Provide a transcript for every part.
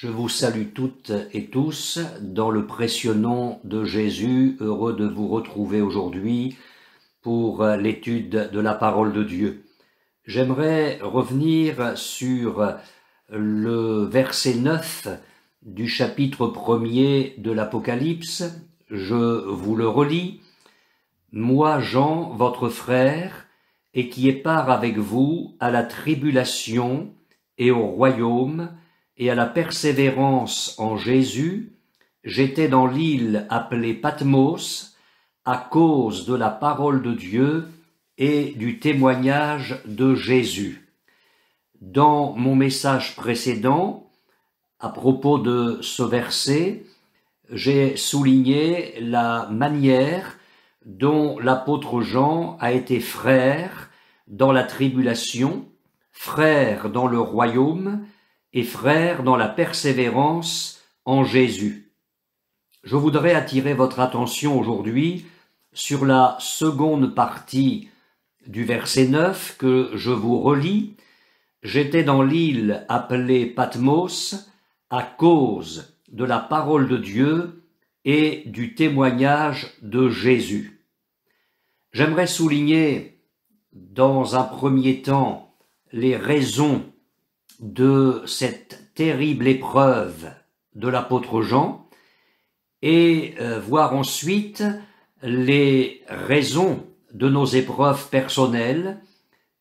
Je vous salue toutes et tous dans le précieux nom de Jésus, heureux de vous retrouver aujourd'hui pour l'étude de la parole de Dieu. J'aimerais revenir sur le verset 9 du chapitre 1er de l'Apocalypse. Je vous le relis. « Moi, Jean, votre frère, et qui ai part avec vous à la tribulation et au royaume, et à la persévérance en Jésus, j'étais dans l'île appelée Patmos à cause de la parole de Dieu et du témoignage de Jésus. » Dans mon message précédent, à propos de ce verset, j'ai souligné la manière dont l'apôtre Jean a été frère dans la tribulation, frère dans le royaume, et frère dans la persévérance en Jésus. Je voudrais attirer votre attention aujourd'hui sur la seconde partie du verset 9 que je vous relis. « J'étais dans l'île appelée Patmos à cause de la parole de Dieu et du témoignage de Jésus. » J'aimerais souligner dans un premier temps les raisons de cette terrible épreuve de l'apôtre Jean et voir ensuite les raisons de nos épreuves personnelles,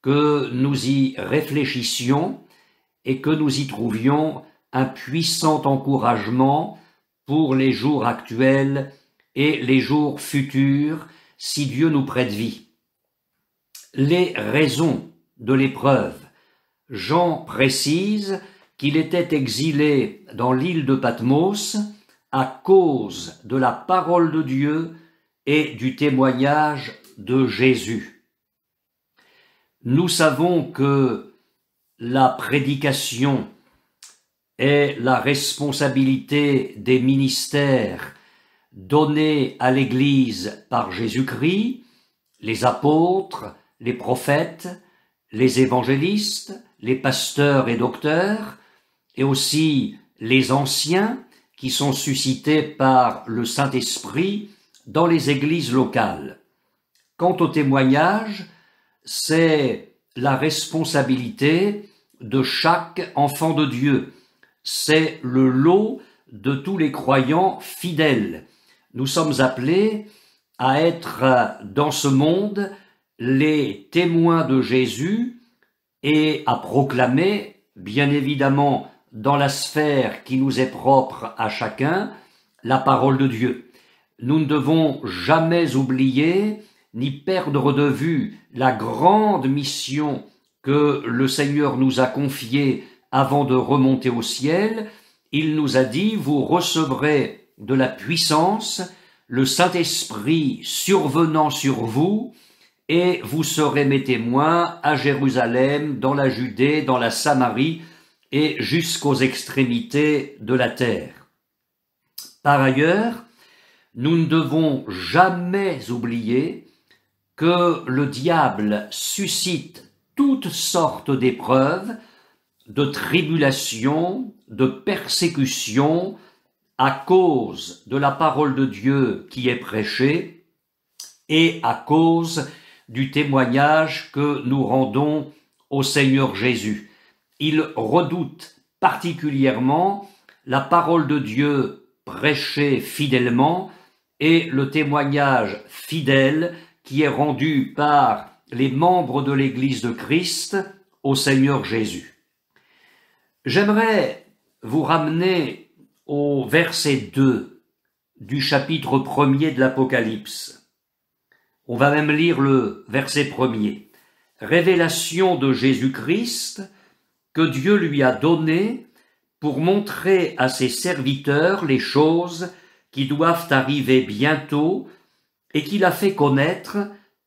que nous y réfléchissions et que nous y trouvions un puissant encouragement pour les jours actuels et les jours futurs, si Dieu nous prête vie. Les raisons de l'épreuve. Jean précise qu'il était exilé dans l'île de Patmos à cause de la parole de Dieu et du témoignage de Jésus. Nous savons que la prédication est la responsabilité des ministères donnés à l'Église par Jésus-Christ, les apôtres, les prophètes, les évangélistes, les pasteurs et docteurs, et aussi les anciens qui sont suscités par le Saint-Esprit dans les églises locales. Quant au témoignage, c'est la responsabilité de chaque enfant de Dieu. C'est le lot de tous les croyants fidèles. Nous sommes appelés à être dans ce monde les témoins de Jésus et à proclamer, bien évidemment, dans la sphère qui nous est propre à chacun, la parole de Dieu. Nous ne devons jamais oublier ni perdre de vue la grande mission que le Seigneur nous a confiée avant de remonter au ciel. Il nous a dit « Vous recevrez de la puissance, le Saint-Esprit survenant sur vous, et vous serez mes témoins à Jérusalem, dans la Judée, dans la Samarie et jusqu'aux extrémités de la terre. » Par ailleurs, nous ne devons jamais oublier que le diable suscite toutes sortes d'épreuves, de tribulations, de persécutions à cause de la parole de Dieu qui est prêchée et à cause du témoignage que nous rendons au Seigneur Jésus. Il redoute particulièrement la parole de Dieu prêchée fidèlement et le témoignage fidèle qui est rendu par les membres de l'Église de Christ au Seigneur Jésus. J'aimerais vous ramener au verset 2 du chapitre 1er de l'Apocalypse. On va même lire le verset 1er. « Révélation de Jésus-Christ que Dieu lui a donnée pour montrer à ses serviteurs les choses qui doivent arriver bientôt et qu'il a fait connaître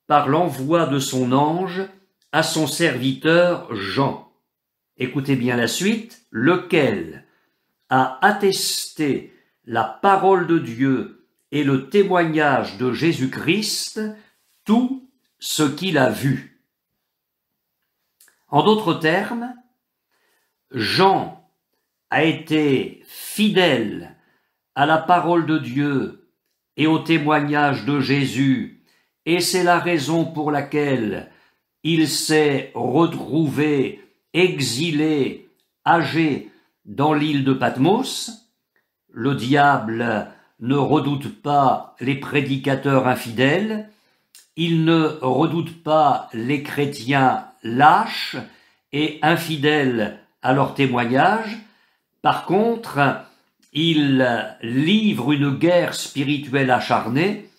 par l'envoi de son ange à son serviteur Jean. » Écoutez bien la suite. « Lequel a attesté la parole de Dieu et le témoignage de Jésus-Christ, tout ce qu'il a vu. » En d'autres termes, Jean a été fidèle à la parole de Dieu et au témoignage de Jésus, et c'est la raison pour laquelle il s'est retrouvé exilé, âgé, dans l'île de Patmos. Le diable ne redoute pas les prédicateurs infidèles, il ne redoute pas les chrétiens lâches et infidèles à leur témoignage. Par contre, il livre une guerre spirituelle acharnée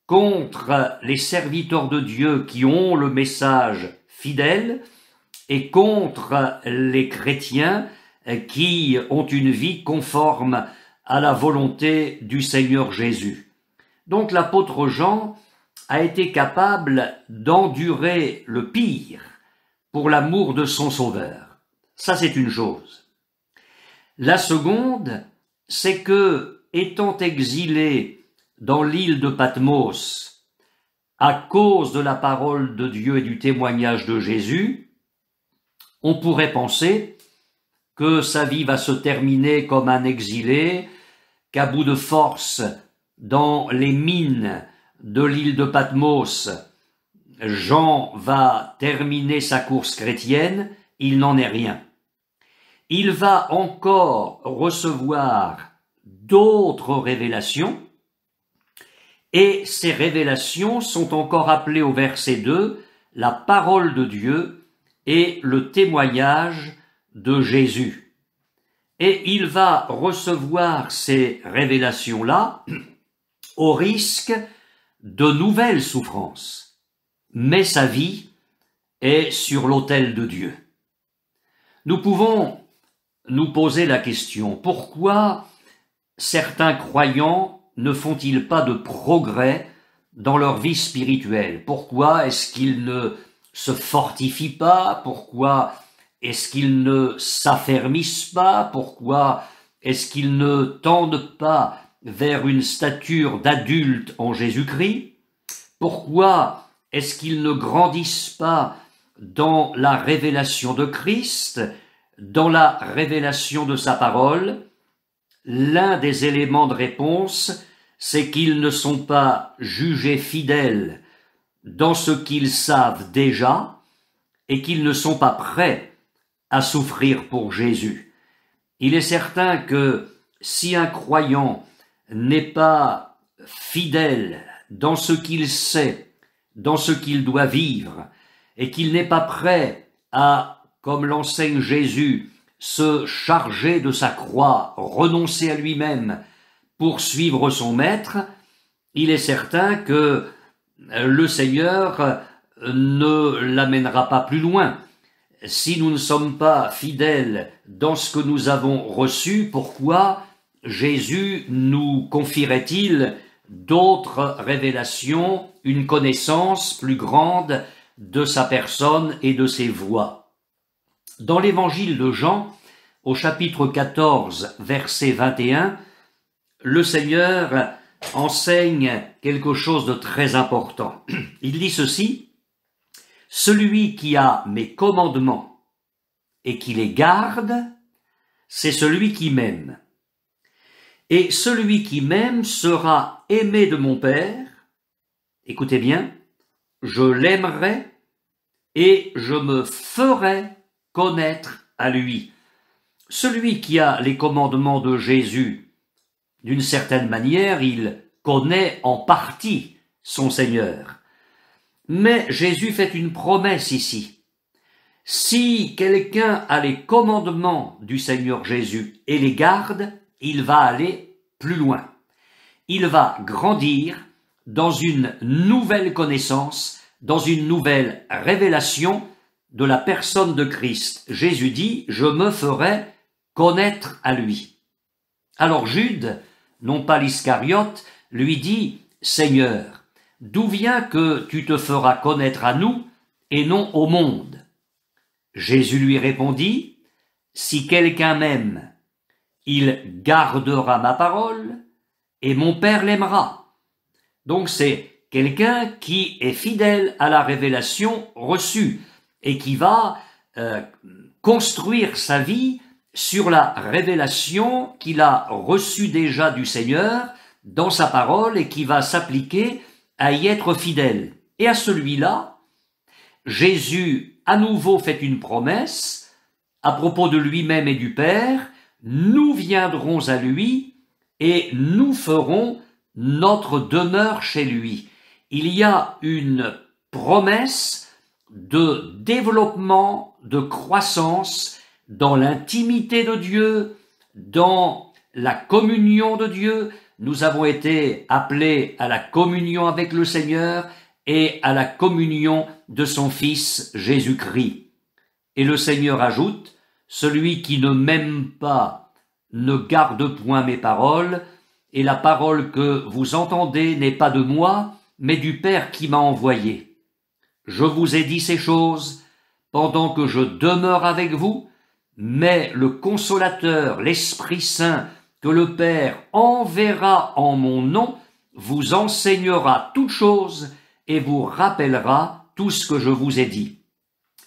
contre les serviteurs de Dieu qui ont le message fidèle et contre les chrétiens qui ont une vie conforme à la volonté du Seigneur Jésus. Donc l'apôtre Jean a été capable d'endurer le pire pour l'amour de son Sauveur. Ça, c'est une chose. La seconde, c'est que, étant exilé dans l'île de Patmos, à cause de la parole de Dieu et du témoignage de Jésus, on pourrait penser que sa vie va se terminer comme un exilé, qu'à bout de force, dans les mines de l'île de Patmos, Jean va terminer sa course chrétienne. Il n'en est rien. Il va encore recevoir d'autres révélations, et ces révélations sont encore appelées au verset 2, la parole de Dieu et le témoignage de Jésus. Et il va recevoir ces révélations-là au risque de nouvelles souffrances. Mais sa vie est sur l'autel de Dieu. Nous pouvons nous poser la question, pourquoi certains croyants ne font-ils pas de progrès dans leur vie spirituelle? Pourquoi est-ce qu'ils ne se fortifient pas? Pourquoi est-ce qu'ils ne s'affermissent pas? Pourquoi est-ce qu'ils ne tendent pas vers une stature d'adulte en Jésus-Christ? Pourquoi est-ce qu'ils ne grandissent pas dans la révélation de Christ, dans la révélation de sa parole? L'un des éléments de réponse, c'est qu'ils ne sont pas jugés fidèles dans ce qu'ils savent déjà et qu'ils ne sont pas prêts à souffrir pour Jésus. Il est certain que si un croyant n'est pas fidèle dans ce qu'il sait, dans ce qu'il doit vivre, et qu'il n'est pas prêt à, comme l'enseigne Jésus, se charger de sa croix, renoncer à lui-même pour suivre son maître, il est certain que le Seigneur ne l'amènera pas plus loin. Si nous ne sommes pas fidèles dans ce que nous avons reçu, pourquoi Jésus nous confierait-il d'autres révélations, une connaissance plus grande de sa personne et de ses voies? Dans l'évangile de Jean, au chapitre 14, verset 21, le Seigneur enseigne quelque chose de très important. Il dit ceci: « Celui qui a mes commandements et qui les garde, c'est celui qui m'aime. Et celui qui m'aime sera aimé de mon Père. » Écoutez bien, « je l'aimerai et je me ferai connaître à lui. » Celui qui a les commandements de Jésus, d'une certaine manière, il connaît en partie son Seigneur. Mais Jésus fait une promesse ici. Si quelqu'un a les commandements du Seigneur Jésus et les garde, il va aller plus loin. Il va grandir dans une nouvelle connaissance, dans une nouvelle révélation de la personne de Christ. Jésus dit « Je me ferai connaître à lui ». Alors Jude, non pas l'Iscariote, lui dit « Seigneur, d'où vient que tu te feras connaître à nous et non au monde ?» Jésus lui répondit « Si quelqu'un m'aime, il gardera ma parole et mon Père l'aimera. » Donc c'est quelqu'un qui est fidèle à la révélation reçue et qui va construire sa vie sur la révélation qu'il a reçue déjà du Seigneur dans sa parole et qui va s'appliquer à y être fidèle. Et à celui-là, Jésus à nouveau fait une promesse à propos de lui-même et du Père: nous viendrons à lui et nous ferons notre demeure chez lui. Il y a une promesse de développement, de croissance dans l'intimité de Dieu, dans la communion de Dieu. Nous avons été appelés à la communion avec le Seigneur et à la communion de son Fils Jésus-Christ. Et le Seigneur ajoute: celui qui ne m'aime pas ne garde point mes paroles, et la parole que vous entendez n'est pas de moi, mais du Père qui m'a envoyé. Je vous ai dit ces choses pendant que je demeure avec vous, mais le Consolateur, l'Esprit Saint, que le Père enverra en mon nom, vous enseignera toutes choses et vous rappellera tout ce que je vous ai dit.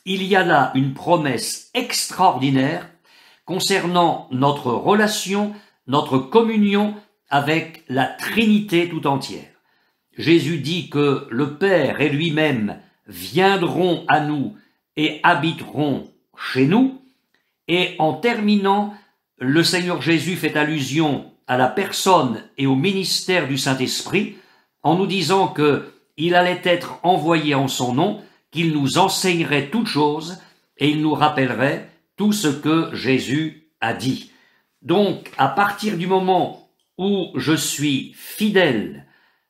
Il y a là une promesse extraordinaire concernant notre relation, notre communion avec la Trinité tout entière. Jésus dit que le Père et lui-même viendront à nous et habiteront chez nous, et en terminant, le Seigneur Jésus fait allusion à la personne et au ministère du Saint-Esprit en nous disant qu'il allait être envoyé en son nom, qu'il nous enseignerait toutes choses et il nous rappellerait tout ce que Jésus a dit. Donc, à partir du moment où je suis fidèle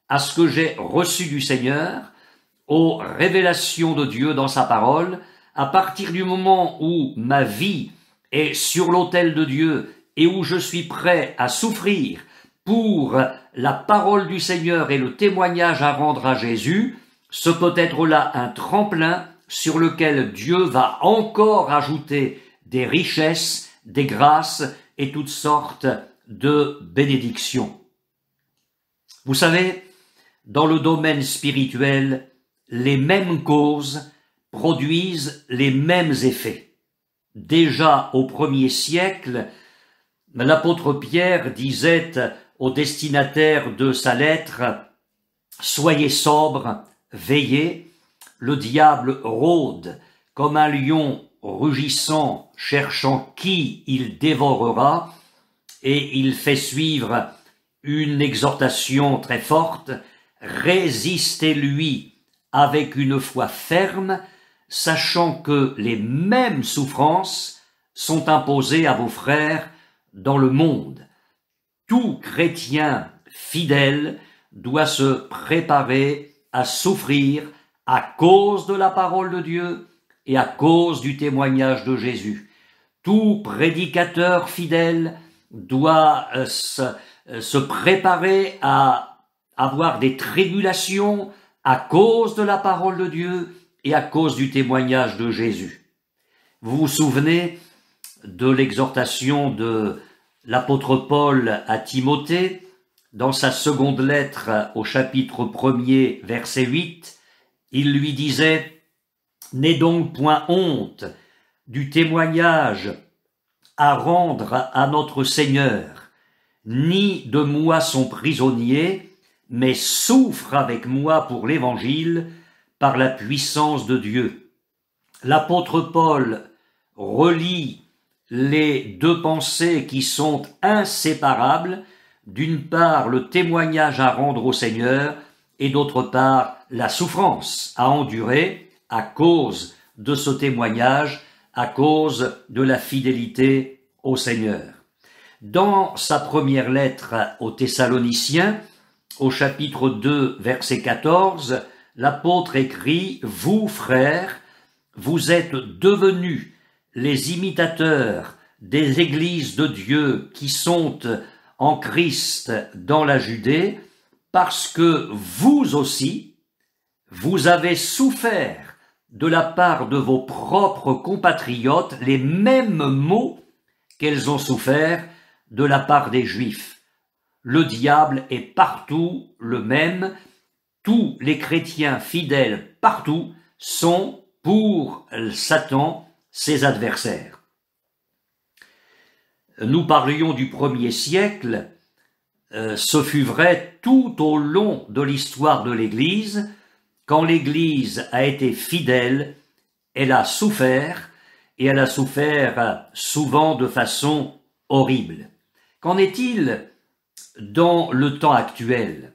à ce que j'ai reçu du Seigneur, aux révélations de Dieu dans sa parole, à partir du moment où ma vie est sur l'autel de Dieu et où je suis prêt à souffrir pour la parole du Seigneur et le témoignage à rendre à Jésus, ce peut être là un tremplin sur lequel Dieu va encore ajouter des richesses, des grâces et toutes sortes de bénédictions. Vous savez, dans le domaine spirituel, les mêmes causes produisent les mêmes effets. Déjà au 1er siècle, l'apôtre Pierre disait au destinataire de sa lettre: « Soyez sobres, veillez, le diable rôde comme un lion rugissant, cherchant qui il dévorera, et il fait suivre une exhortation très forte: résistez-lui avec une foi ferme, sachant que les mêmes souffrances sont imposées à vos frères dans le monde. » Tout chrétien fidèle doit se préparer à souffrir à cause de la parole de Dieu et à cause du témoignage de Jésus. Tout prédicateur fidèle doit se préparer à avoir des tribulations à cause de la parole de Dieu et à cause du témoignage de Jésus. Vous vous souvenez de l'exhortation de l'apôtre Paul à Timothée, dans sa seconde lettre au chapitre 1er, verset 8, il lui disait: « N'aie donc point honte du témoignage à rendre à notre Seigneur, ni de moi son prisonnier, mais souffre avec moi pour l'Évangile par la puissance de Dieu. » L'apôtre Paul relie les deux pensées qui sont inséparables, d'une part le témoignage à rendre au Seigneur et d'autre part la souffrance à endurer à cause de ce témoignage, à cause de la fidélité au Seigneur. Dans sa première lettre aux Thessaloniciens, au chapitre 2, verset 14, l'apôtre écrit: « Vous, frères, vous êtes devenus les imitateurs des églises de Dieu qui sont en Christ dans la Judée, parce que vous aussi, vous avez souffert de la part de vos propres compatriotes les mêmes maux qu'elles ont souffert de la part des Juifs. Le diable est partout le même, tous les chrétiens fidèles partout sont pour Satan ses adversaires. » nous parlions du 1er siècle, ce fut vrai tout au long de l'histoire de l'Église. Quand l'Église a été fidèle, elle a souffert, et elle a souffert souvent de façon horrible. Qu'en est-il dans le temps actuel?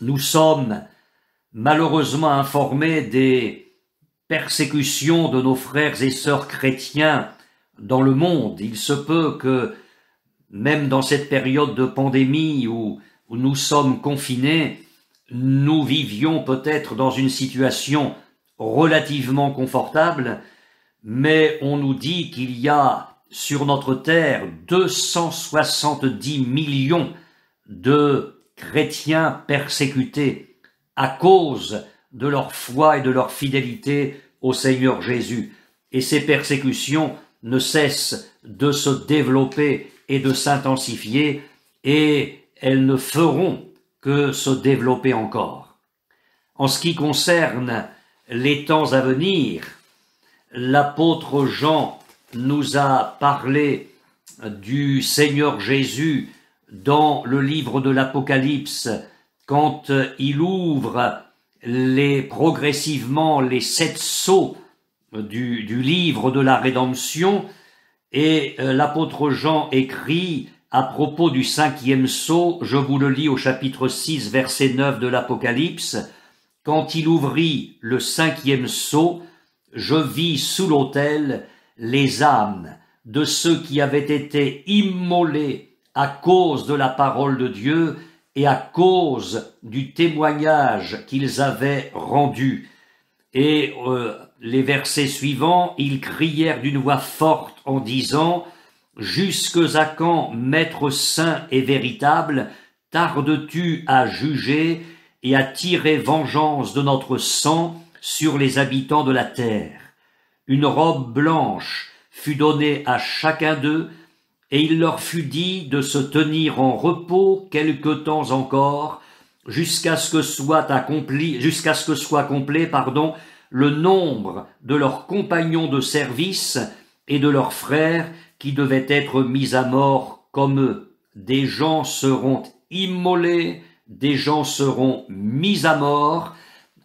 Nous sommes malheureusement informés des persécutions de nos frères et sœurs chrétiens dans le monde. Il se peut que, même dans cette période de pandémie où nous sommes confinés, nous vivions peut-être dans une situation relativement confortable, mais on nous dit qu'il y a sur notre terre 270 millions de chrétiens persécutés à cause de leur foi et de leur fidélité au Seigneur Jésus. Et ces persécutions ne cessent de se développer et de s'intensifier, et elles ne feront que se développer encore. En ce qui concerne les temps à venir, l'apôtre Jean nous a parlé du Seigneur Jésus dans le livre de l'Apocalypse, quand il ouvre progressivement les 7 sceaux du livre de la rédemption, et l'apôtre Jean écrit à propos du 5e sceau, je vous le lis au chapitre 6, verset 9 de l'Apocalypse, « Quand il ouvrit le 5e sceau, je vis sous l'autel les âmes de ceux qui avaient été immolés à cause de la parole de Dieu et à cause du témoignage qu'ils avaient rendu. » Et les versets suivants, ils crièrent d'une voix forte en disant « Jusques à quand, Maître saint et véritable, tardes-tu à juger et à tirer vengeance de notre sang sur les habitants de la terre? Une robe blanche fut donnée à chacun d'eux, et il leur fut dit de se tenir en repos quelque temps encore, jusqu'à ce que soit complet, le nombre de leurs compagnons de service et de leurs frères qui devaient être mis à mort comme eux. Des gens seront immolés, des gens seront mis à mort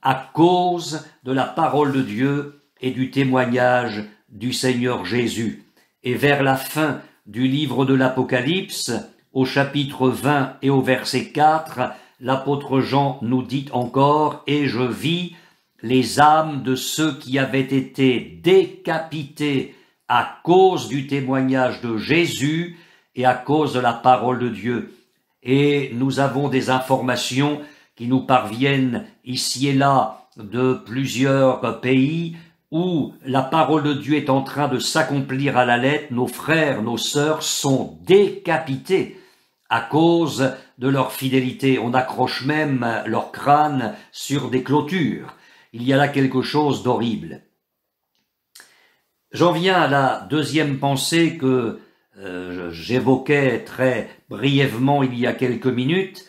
à cause de la parole de Dieu et du témoignage du Seigneur Jésus. Et vers la fin du livre de l'Apocalypse, au chapitre 20 et au verset 4, l'apôtre Jean nous dit encore « Et je vis les âmes de ceux qui avaient été décapités à cause du témoignage de Jésus et à cause de la parole de Dieu. » Et nous avons des informations qui nous parviennent ici et là de plusieurs pays où la parole de Dieu est en train de s'accomplir à la lettre. Nos frères, nos sœurs sont décapités à cause de leur fidélité. On accroche même leur crâne sur des clôtures. Il y a là quelque chose d'horrible. J'en viens à la deuxième pensée que j'évoquais très brièvement il y a quelques minutes.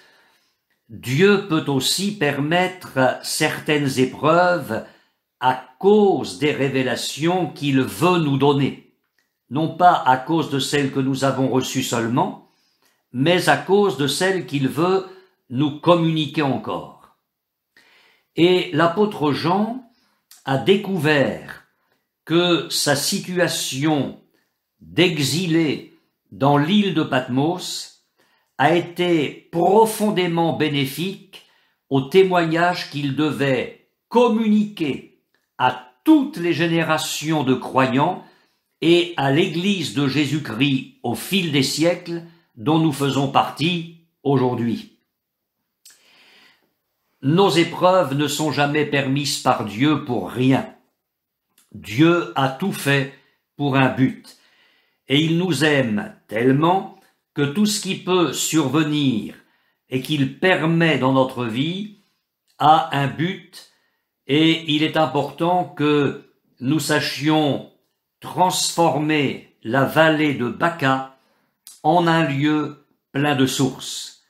Dieu peut aussi permettre certaines épreuves à cause des révélations qu'il veut nous donner. Non pas à cause de celles que nous avons reçues seulement, mais à cause de celles qu'il veut nous communiquer encore. Et l'apôtre Jean a découvert que sa situation d'exilé dans l'île de Patmos a été profondément bénéfique au témoignage qu'il devait communiquer à toutes les générations de croyants et à l'Église de Jésus-Christ au fil des siècles dont nous faisons partie aujourd'hui. Nos épreuves ne sont jamais permises par Dieu pour rien. Dieu a tout fait pour un but. Et il nous aime tellement que tout ce qui peut survenir et qu'il permet dans notre vie a un but, et il est important que nous sachions transformer la vallée de Baca en un lieu plein de sources.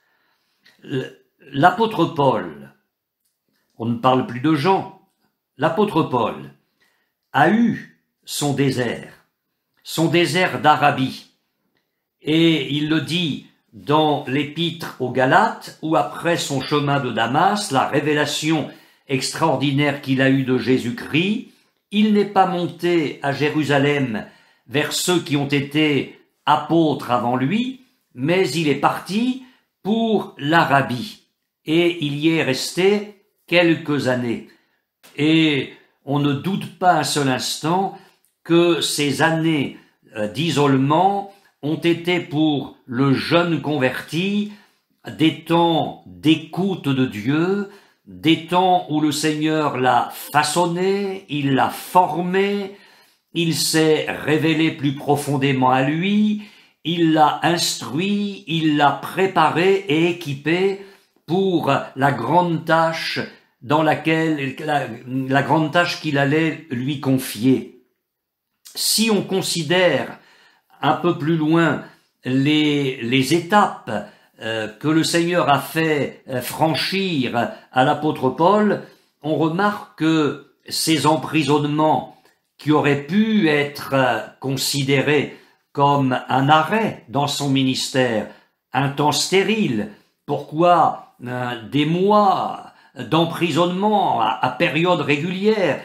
L'apôtre Paul, on ne parle plus de Jean, l'apôtre Paul a eu son désert d'Arabie, Et il le dit dans l'épître aux Galates, où après son chemin de Damas, la révélation extraordinaire qu'il a eue de Jésus-Christ, il n'est pas monté à Jérusalem vers ceux qui ont été apôtres avant lui, mais il est parti pour l'Arabie, et il y est resté quelques années. Et on ne doute pas un seul instant que ces années d'isolement ont été pour le jeune converti des temps d'écoute de Dieu, des temps où le Seigneur l'a façonné, il l'a formé, il s'est révélé plus profondément à lui, il l'a instruit, il l'a préparé et équipé pour la grande tâche dans laquelle la grande tâche qu'il allait lui confier. Si on considère un peu plus loin les étapes que le Seigneur a fait franchir à l'apôtre Paul, on remarque que ces emprisonnements qui auraient pu être considérés comme un arrêt dans son ministère, un temps stérile, pourquoi des mois d'emprisonnement à période régulière.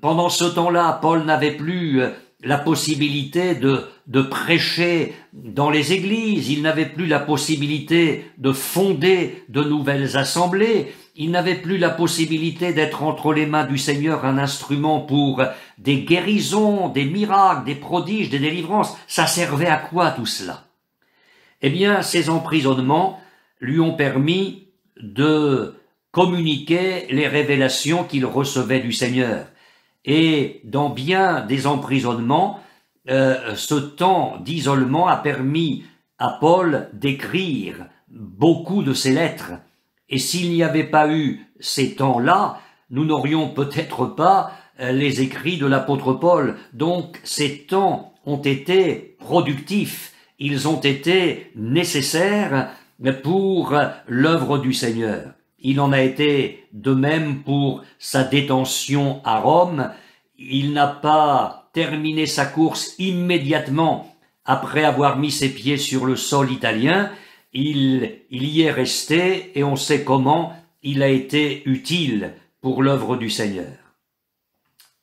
Pendant ce temps-là, Paul n'avait plus la possibilité de prêcher dans les églises, il n'avait plus la possibilité de fonder de nouvelles assemblées, il n'avait plus la possibilité d'être entre les mains du Seigneur un instrument pour des guérisons, des miracles, des prodiges, des délivrances. Ça servait à quoi tout cela? Eh bien, ces emprisonnements lui ont permis de communiquer les révélations qu'il recevait du Seigneur. Et dans bien des emprisonnements, ce temps d'isolement a permis à Paul d'écrire beaucoup de ses lettres. Et s'il n'y avait pas eu ces temps-là, nous n'aurions peut-être pas les écrits de l'apôtre Paul. Donc ces temps ont été productifs, ils ont été nécessaires pour l'œuvre du Seigneur. Il en a été de même pour sa détention à Rome. Il n'a pas terminé sa course immédiatement après avoir mis ses pieds sur le sol italien. Il y est resté et on sait comment il a été utile pour l'œuvre du Seigneur.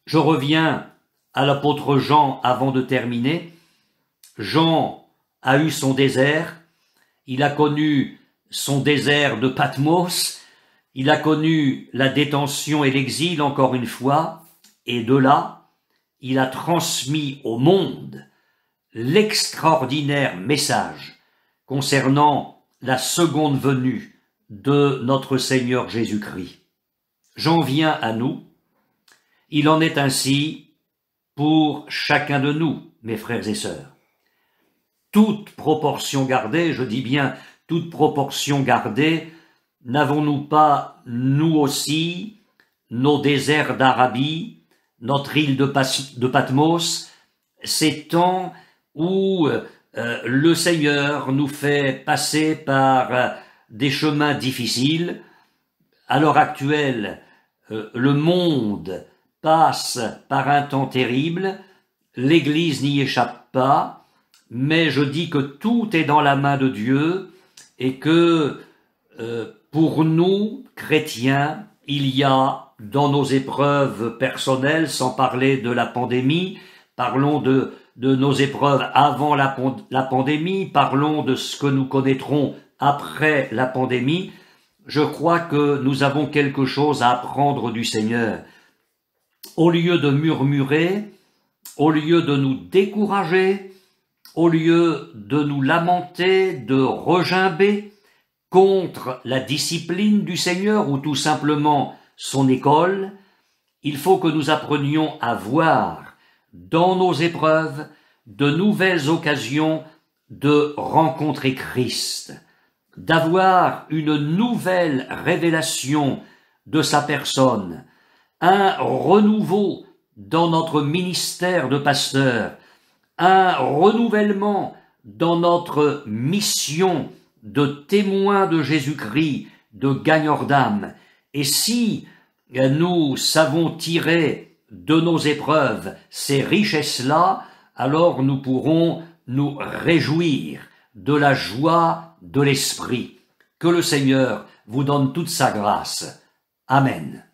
Je reviens à l'apôtre Jean avant de terminer. Jean a eu son désert. Il a connu son désert de Patmos. Il a connu la détention et l'exil encore une fois, et de là, il a transmis au monde l'extraordinaire message concernant la seconde venue de notre Seigneur Jésus-Christ. J'en viens à nous. Il en est ainsi pour chacun de nous, mes frères et sœurs. Toute proportion gardée, je dis bien toute proportion gardée, n'avons-nous pas, nous aussi, nos déserts d'Arabie, notre île de Patmos, ces temps où le Seigneur nous fait passer par des chemins difficiles? À l'heure actuelle, le monde passe par un temps terrible, l'Église n'y échappe pas, mais je dis que tout est dans la main de Dieu et que pour nous, chrétiens, il y a dans nos épreuves personnelles, sans parler de la pandémie, parlons de nos épreuves avant la pandémie, parlons de ce que nous connaîtrons après la pandémie. Je crois que nous avons quelque chose à apprendre du Seigneur. Au lieu de murmurer, au lieu de nous décourager, au lieu de nous lamenter, de regimber contre la discipline du Seigneur ou tout simplement son école, il faut que nous apprenions à voir dans nos épreuves de nouvelles occasions de rencontrer Christ, d'avoir une nouvelle révélation de sa personne, un renouveau dans notre ministère de pasteur, un renouvellement dans notre mission de témoin de Jésus-Christ, de gagneur d'âme. Et si nous savons tirer de nos épreuves ces richesses-là, alors nous pourrons nous réjouir de la joie de l'Esprit. Que le Seigneur vous donne toute sa grâce. Amen.